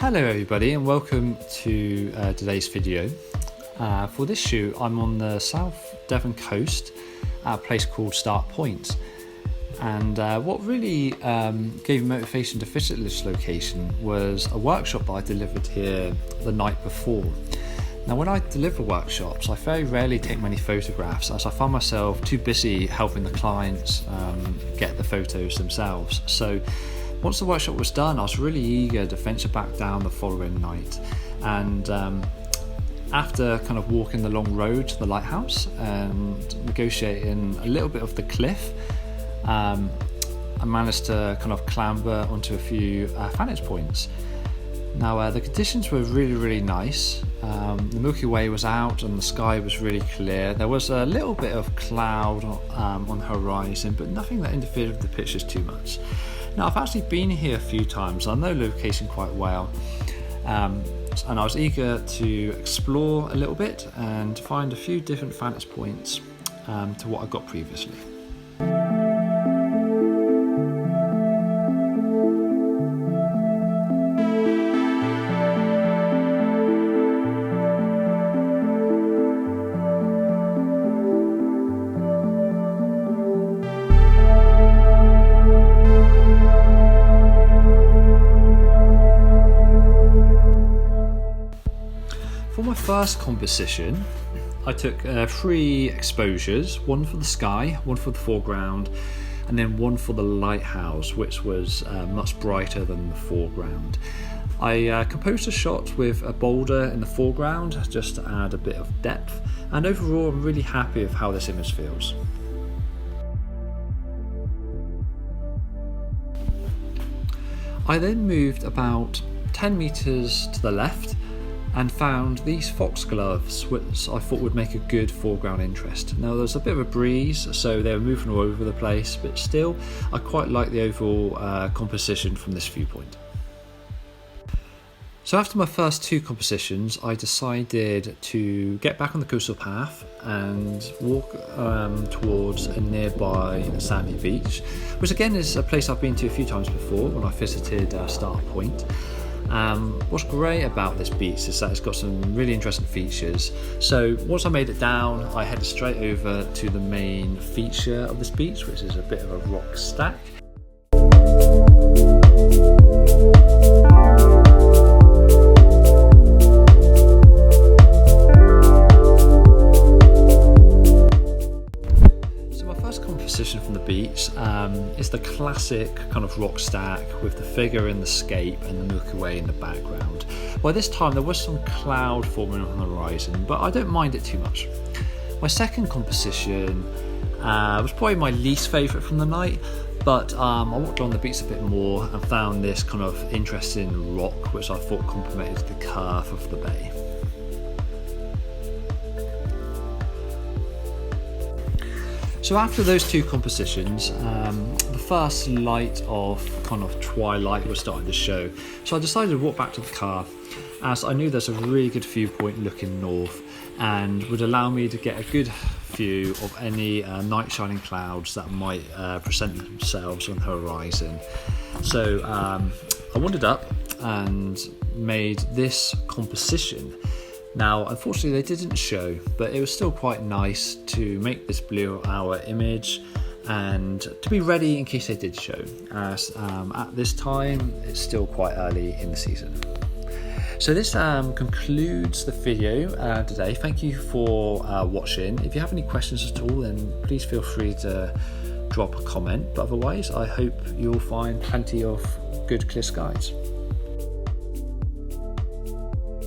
Hello everybody and welcome to today's video. For this shoot I'm on the South Devon coast at a place called Start Point, and what really gave me motivation to visit this location was a workshop that I delivered here the night before. Now when I deliver workshops I very rarely take many photographs, as I find myself too busy helping the clients get the photos themselves. So once the workshop was done, I was really eager to venture back down the following night, and after kind of walking the long road to the lighthouse and negotiating a little bit of the cliff, I managed to kind of clamber onto a few vantage points. Now the conditions were really nice. The Milky Way was out and the sky was really clear. There was a little bit of cloud on the horizon, but nothing that interfered with the pictures too much. Now I've actually been here a few times, I know the location quite well, and I was eager to explore a little bit and find a few different vantage points to what I got previously. For my first composition, I took 3 exposures, one for the sky, one for the foreground, and then one for the lighthouse, which was much brighter than the foreground. I composed a shot with a boulder in the foreground just to add a bit of depth, and overall I'm really happy with how this image feels. I then moved about 10 meters to the left and found these foxgloves, which I thought would make a good foreground interest. Now there's a bit of a breeze, so they were moving all over the place, but still I quite like the overall composition from this viewpoint. So after my first 2 compositions, I decided to get back on the coastal path and walk towards a nearby sandy beach, which again is a place I've been to a few times before when I visited Start Point. What's great about this beach is that it's got some really interesting features. So once I made it down, I headed straight over to the main feature of this beach, which is a bit of a rock stack. Composition from the beach is the classic kind of rock stack with the figure in the scape and the Milky Way in the background. By this time there was some cloud forming on the horizon, but I don't mind it too much. My second composition was probably my least favourite from the night, but I walked along the beach a bit more and found this kind of interesting rock which I thought complemented the curve of the bay. So after those 2 compositions, the first light of kind of twilight was starting to show. So I decided to walk back to the car, as I knew there's a really good viewpoint looking north and would allow me to get a good view of any night shining clouds that might present themselves on the horizon. So I wandered up and made this composition. Now, unfortunately they didn't show, but it was still quite nice to make this blue hour image and to be ready in case they did show, as at this time it's still quite early in the season. So this concludes the video today. Thank you for watching. If you have any questions at all, then please feel free to drop a comment, but otherwise I hope you'll find plenty of good clear skies.